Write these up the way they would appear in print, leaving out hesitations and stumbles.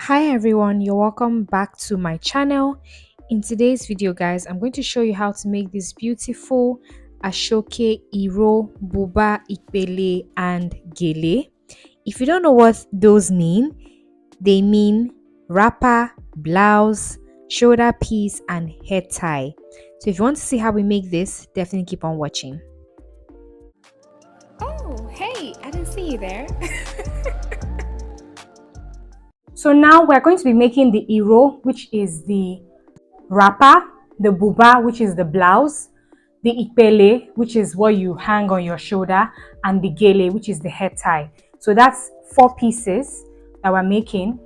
Hi everyone, you're welcome back to my channel. In today's video guys, I'm going to show you how to make this beautiful Aso-oke, Iro, Buba, Ipele and Gele. If you don't know what those mean, they mean wrapper, blouse, shoulder piece and head tie. So if you want to see how we make this, definitely keep on watching. Oh, hey, I didn't see you there. So now we're going to be making the Iro, which is the wrapper, the Buba, which is the blouse, the Ipele, which is what you hang on your shoulder, and the Gele, which is the head tie. So that's 4 pieces that we're making.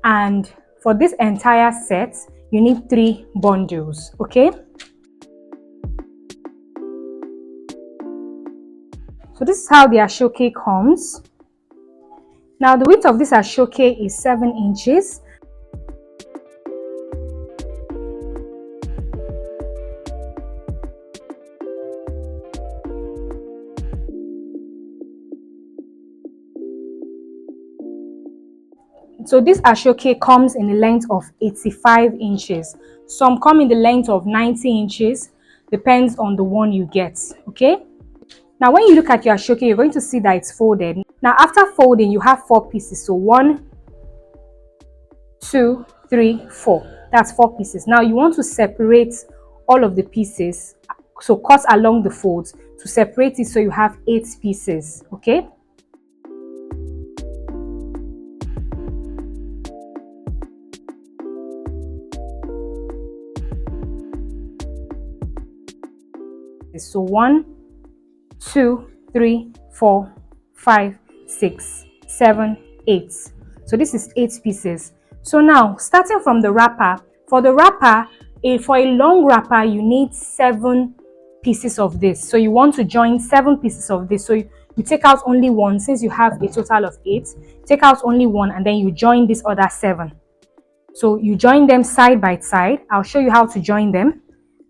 And for this entire set, you need 3 bundles, okay? So this is how the Aso-oke comes. Now the width of this Aso-oke is 7 inches. So this Aso-oke comes in the length of 85 inches. Some come in the length of 90 inches, depends on the one you get, okay? Now when you look at your Aso-oke, you're going to see that it's folded. Now after folding, you have 4 pieces. So 1, 2, 3, 4. That's 4 pieces. Now you want to separate all of the pieces. So cut along the folds to separate it so you have 8 pieces, okay? So 1, 2, 3, 4, 5, 6, 7, 8. So this is 8 pieces. So now starting from the wrapper, for the wrapper, for a long wrapper, you need 7 pieces of this. So you want to join 7 pieces of this. So you take out only one, since you have a total of 8, take out only one and then you join this other 7. So you join them side by side. I'll show you how to join them.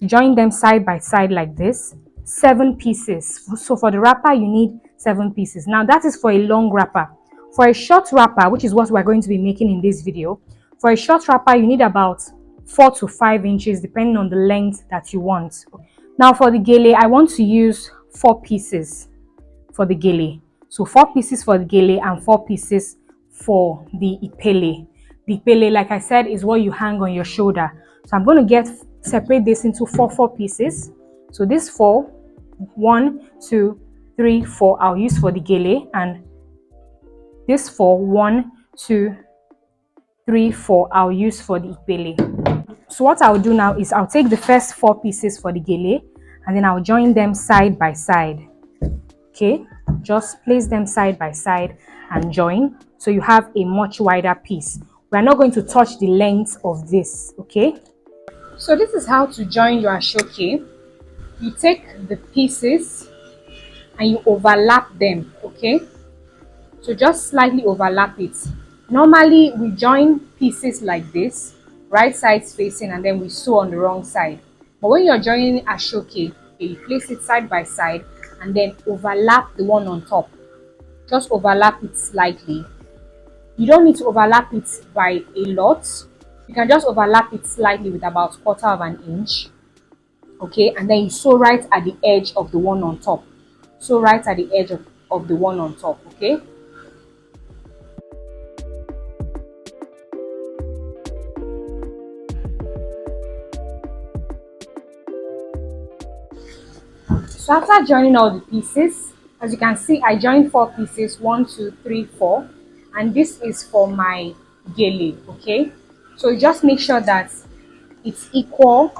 Join them side by side like this. 7 pieces. So for the wrapper, you need 7 pieces. Now that is for a long wrapper. For a short wrapper, which is what we're going to be making in this video, for a short wrapper, you need about 4 to 5 inches, depending on the length that you want. Now for the Gele, I want to use 4 pieces for the Gele. So 4 pieces for the Gele and 4 pieces for the Ipele. The Ipele, like I said, is what you hang on your shoulder. So I'm going to separate this into 4 pieces. So this 4, 1, 2, 3, 4, I'll use for the Gele, and this 4, 1, 2, 3, 4, I'll use for the Ipele. So what I'll do now is I'll take the first 4 pieces for the Gele and then I'll join them side by side. Okay, just place them side by side and join so you have a much wider piece. We're not going to touch the length of this, okay? So this is how to join your Aso-oke. You take the pieces and you overlap them, okay? So just slightly overlap it. Normally we join pieces like this, right sides facing, and then we sew on the wrong side. But when you're joining Aso-oke, you place it side by side and then overlap the one on top. Just overlap it slightly. You don't need to overlap it by a lot. You can just overlap it slightly with about 1/4 of an inch. Okay, and then you sew right at the edge of the one on top. Sew right at the edge of the one on top, okay? So after joining all the pieces, as you can see, I joined 4 pieces, 1, 2, 3, 4, and this is for my Gele, okay? So you just make sure that it's equal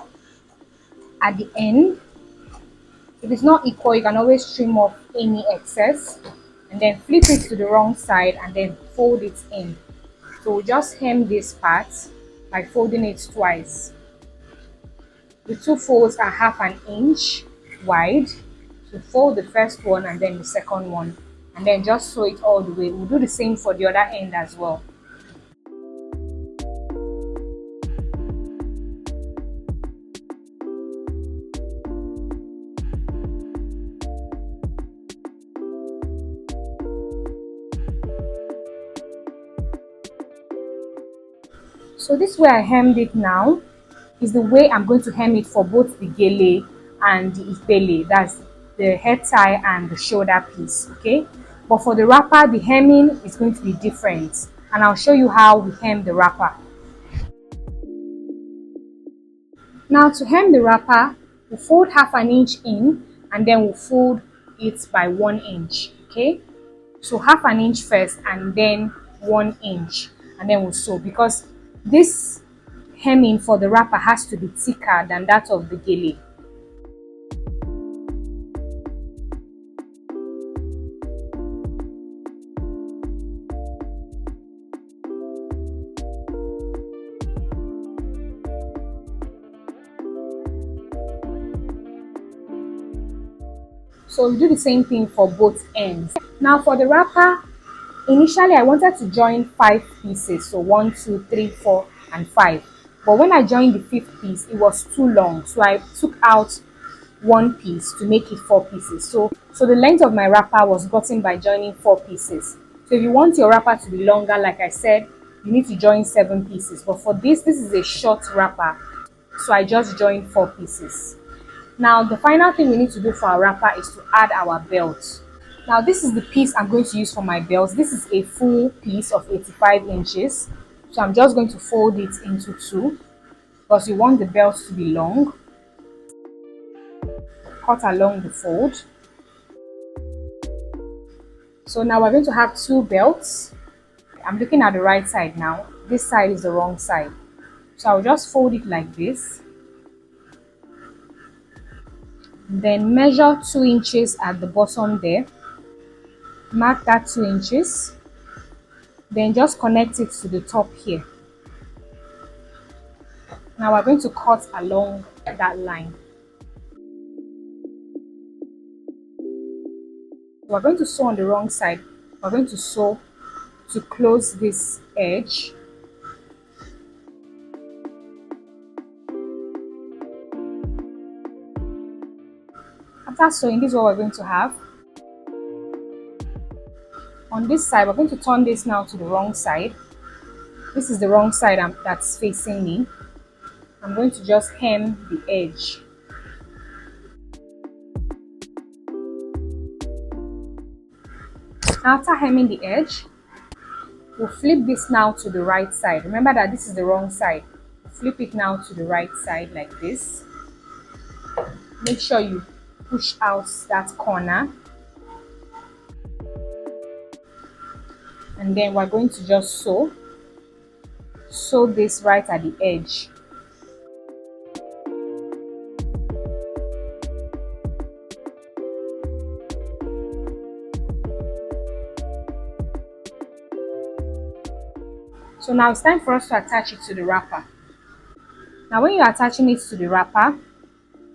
at the end. If it's not equal, you can always trim off any excess and then flip it to the wrong side and then fold it in. So just hem this part by folding it twice. The 2 folds are 1/2 inch wide. So fold the first one and then the second one, and then just sew it all the way. We'll do the same for the other end as well. So this way I hemmed it now is the way I'm going to hem it for both the gele and the ipele. That's the head tie and the shoulder piece, okay? But for the wrapper, the hemming is going to be different, and I'll show you how we hem the wrapper. Now to hem the wrapper, we'll fold half an inch in and then we'll fold it by 1 inch, okay? So half an inch first and then 1 inch, and then we'll sew, because this hemming for the wrapper has to be thicker than that of the gele. So we do the same thing for both ends. Now for the wrapper, initially I wanted to join 5 pieces, so 1, 2, 3, 4 and 5. But when I joined the fifth piece, it was too long, so I took out one piece to make it 4 pieces. So the length of my wrapper was gotten by joining 4 pieces. So if you want your wrapper to be longer, like I said, you need to join 7 pieces. But for this is a short wrapper, so I just joined 4 pieces. Now the final thing we need to do for our wrapper is to add our belt. Now this is the piece I'm going to use for my belt. This is a full piece of 85 inches. So I'm just going to fold it into two, because you want the belt to be long. Cut along the fold. So now we're going to have 2 belts. I'm looking at the right side now. This side is the wrong side. So I'll just fold it like this. Then measure 2 inches at the bottom there. Mark that 2 inches. Then just connect it to the top here. Now we're going to cut along that line. We're going to sew on the wrong side. We're going to sew to close this edge. After sewing, this is what we're going to have. On this side, we're going to turn this now to the wrong side. This is the wrong side that's facing me. I'm going to just hem the edge. After hemming the edge, we'll flip this now to the right side. Remember that this is the wrong side. Flip it now to the right side like this. Make sure you push out that corner. And then we're going to just sew this right at the edge. So now it's time for us to attach it to the wrapper. Now when you're attaching it to the wrapper,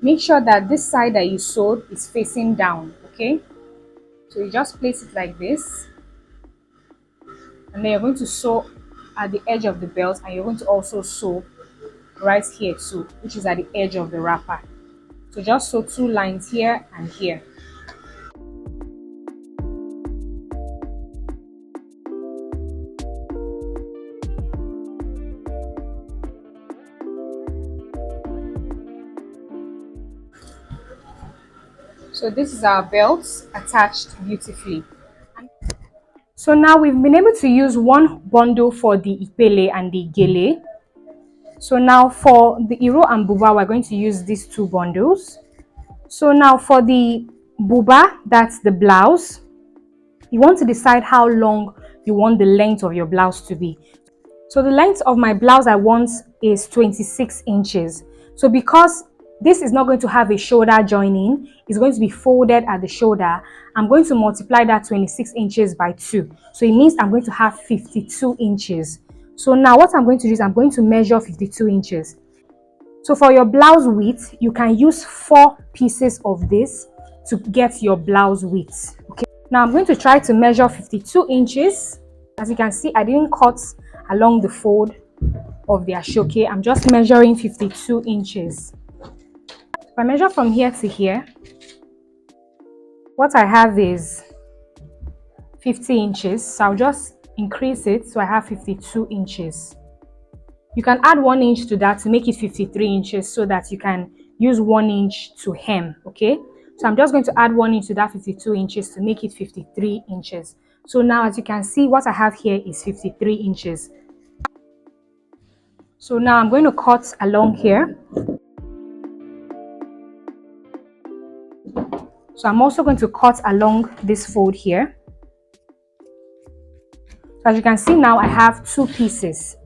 make sure that this side that you sewed is facing down, okay? So you just place it like this. And then you're going to sew at the edge of the belt, and you're going to also sew right here too, which is at the edge of the wrapper. So just sew 2 lines here and here. So this is our belt attached beautifully. So now we've been able to use one bundle for the Ipele and the Gele. So now for the Iro and Buba, we're going to use these 2 bundles. So now for the Buba, that's the blouse, you want to decide how long you want the length of your blouse to be. So the length of my blouse I want is 26 inches. So because this is not going to have a shoulder joining, it's going to be folded at the shoulder, I'm going to multiply that 26 inches by 2. So it means I'm going to have 52 inches. So now what I'm going to do is I'm going to measure 52 inches. So for your blouse width, you can use 4 pieces of this to get your blouse width. Okay. Now I'm going to try to measure 52 inches. As you can see, I didn't cut along the fold of the Aso-oke. I'm just measuring 52 inches. If I measure from here to here, what I have is 50 inches. So I'll just increase it so I have 52 inches. You can add 1 inch to that to make it 53 inches so that you can use 1 inch to hem, okay? So I'm just going to add 1 inch to that 52 inches to make it 53 inches. So now as you can see, what I have here is 53 inches. So now I'm going to cut along here. So I'm also going to cut along this fold here. So as you can see now, I have 2 pieces.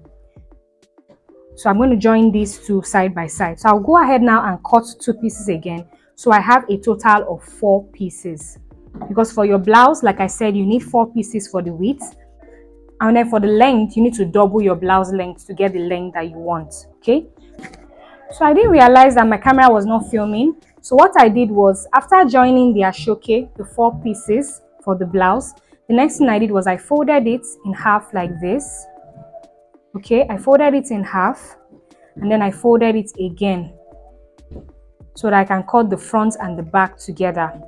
So I'm going to join these two side by side. So I'll go ahead now and cut 2 pieces again. So I have a total of 4 pieces. Because for your blouse, like I said, you need 4 pieces for the width. And then for the length, you need to double your blouse length to get the length that you want, okay? So I didn't realize that my camera was not filming. So what I did was, after joining the Aso-oke, the 4 pieces for the blouse, the next thing I did was I folded it in half like this. Okay, I folded it in half and then I folded it again so that I can cut the front and the back together.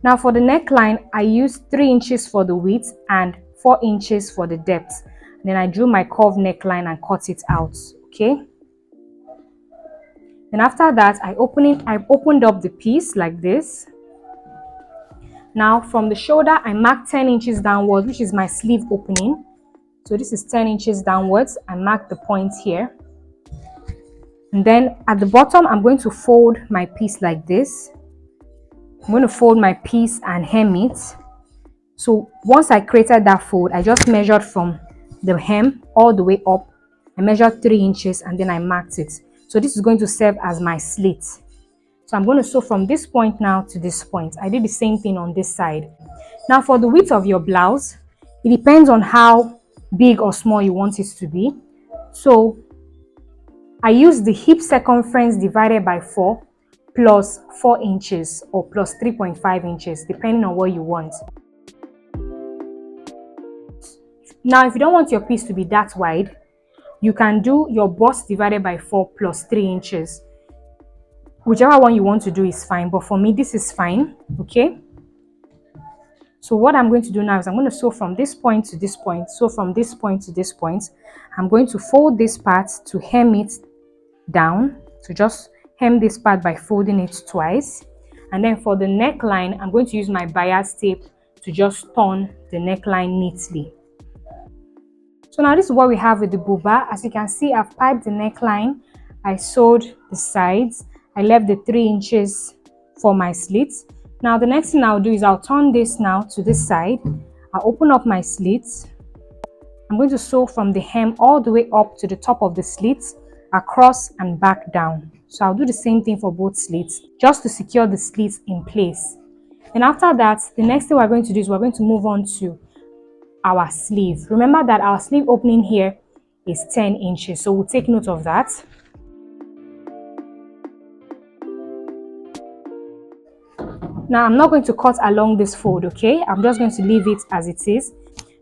Now for the neckline, I used 3 inches for the width and 4 inches for the depth. And then I drew my curved neckline and cut it out, okay? Then after that, I opened up the piece like this. Now from the shoulder, I marked 10 inches downwards, which is my sleeve opening. So this is 10 inches downwards. I marked the point here. And then at the bottom, I'm going to fold my piece like this. I'm going to fold my piece and hem it. So once I created that fold, I just measured from the hem all the way up. I measured 3 inches and then I marked it. So this is going to serve as my slit. So I'm going to sew from this point now to this point. I did the same thing on this side. Now for the width of your blouse, it depends on how big or small you want it to be. So I use the hip circumference divided by 4 plus 4 inches or plus 3.5 inches depending on what you want. Now if you don't want your piece to be that wide, you can do your bust divided by 4 plus 3 inches. Whichever one you want to do is fine, but for me this is fine, okay? So what I'm going to do now is I'm going to sew from this point to this point, sew from this point to this point. I'm going to fold this part to hem it down. So just hem this part by folding it twice. And then for the neckline, I'm going to use my bias tape to just turn the neckline neatly. So now this is what we have with the buba. As you can see, I've piped the neckline. I sewed the sides. I left the 3 inches for my slits. Now the next thing I'll do is I'll turn this now to this side. I'll open up my slits. I'm going to sew from the hem all the way up to the top of the slits, across and back down. So I'll do the same thing for both slits just to secure the slits in place. And after that, the next thing we're going to do is we're going to move on to our sleeve. Remember that our sleeve opening here is 10 inches, so we'll take note of that. Now I'm not going to cut along this fold, okay? I'm just going to leave it as it is.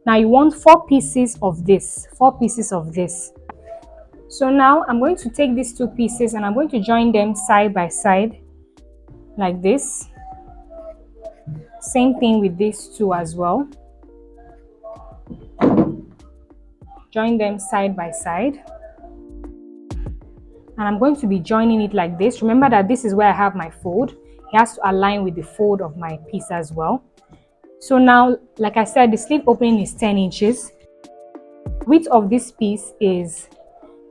Now you want 4 pieces of this, 4 pieces of this. So now I'm going to take these 2 pieces and I'm going to join them side by side like this. Same thing with these 2 as well. Join them side by side. And I'm going to be joining it like this. Remember that this is where I have my fold. It has to align with the fold of my piece as well. So now, like I said, the sleeve opening is 10 inches. Width of this piece is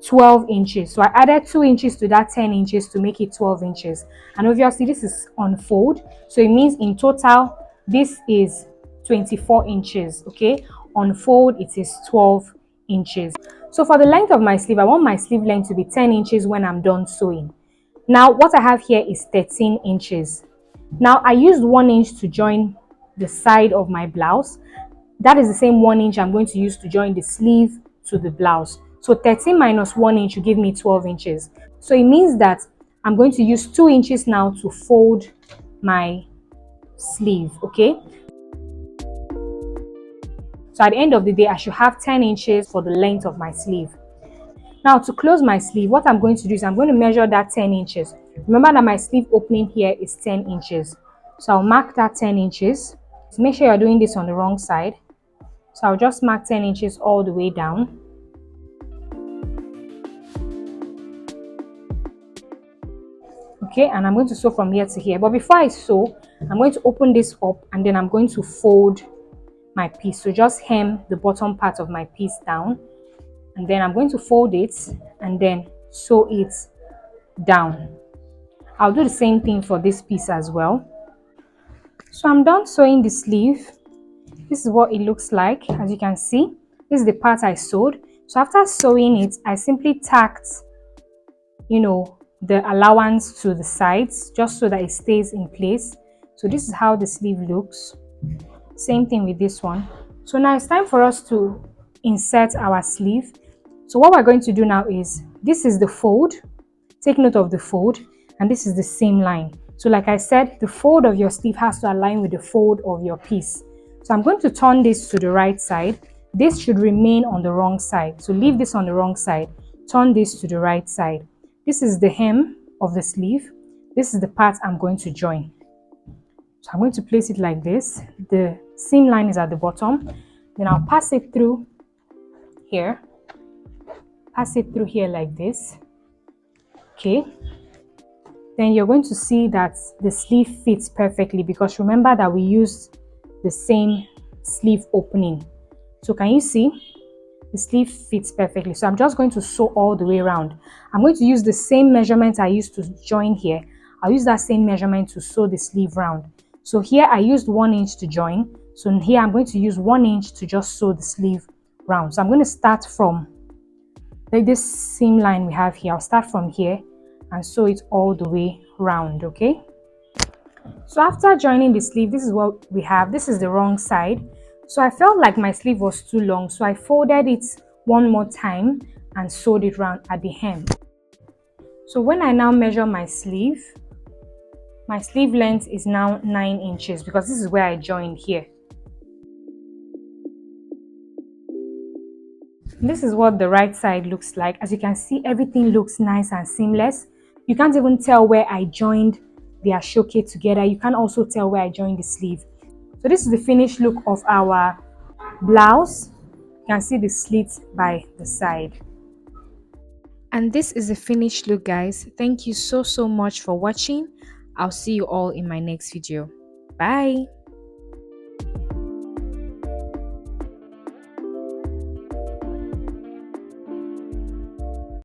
12 inches. So I added 2 inches to that 10 inches to make it 12 inches. And obviously this is on fold. So it means in total, this is 24 inches, okay? On fold, it is 12 inches. So for the length of my sleeve, I want my sleeve length to be 10 inches when I'm done sewing. Now what I have here is 13 inches. Now I used 1 inch to join the side of my blouse. That is the same 1 inch I'm going to use to join the sleeve to the blouse. So 13 minus 1 inch will give me 12 inches. So it means that I'm going to use 2 inches now to fold my sleeve, okay? So at the end of the day, I should have 10 inches for the length of my sleeve. Now to close my sleeve, what I'm going to do is I'm going to measure that 10 inches. Remember that my sleeve opening here is 10 inches. So I'll mark that 10 inches. So make sure you're doing this on the wrong side. So I'll just mark 10 inches all the way down. Okay, and I'm going to sew from here to here. But before I sew, I'm going to open this up and then I'm going to fold my piece. So just hem the bottom part of my piece down, and then I'm going to fold it and then sew it down. I'll do the same thing for this piece as well. So I'm done sewing the sleeve. This is what it looks like. As you can see, this is the part I sewed. So after sewing it, I simply tacked, the allowance to the sides just so that it stays in place. So this is how the sleeve looks. Same thing with this one. So now it's time for us to insert our sleeve. So what we're going to do now is, this is the fold. Take note of the fold, and this is the seam line. So like I said, the fold of your sleeve has to align with the fold of your piece. So I'm going to turn this to the right side. This should remain on the wrong side. So leave this on the wrong side. Turn this to the right side. This is the hem of the sleeve. This is the part I'm going to join. So I'm going to place it like this. The seam line is at the bottom. Then I'll pass it through here. Pass it through here like this. Okay. Then you're going to see that the sleeve fits perfectly, because remember that we used the same sleeve opening. So can you see? The sleeve fits perfectly. So I'm just going to sew all the way around. I'm going to use the same measurement I used to join here. I'll use that same measurement to sew the sleeve round. So here I used 1 inch to join. So here I'm going to use 1 inch to just sew the sleeve round. So I'm going to start from like this seam line we have here. I'll start from here and sew it all the way round. Okay. So after joining the sleeve, this is what we have. This is the wrong side. So I felt like my sleeve was too long, so I folded it one more time and sewed it round at the hem. So when I now measure my sleeve length is now 9 inches, because this is where I joined here. This is what the right side looks like. As you can see, everything looks nice and seamless. You can't even tell where I joined the Aso-oke together. You can also tell where I joined the sleeve. So this is the finished look of our blouse. You can see the slit by the side. And this is the finished look, guys. Thank you so much for watching. I'll see you all in my next video. Bye.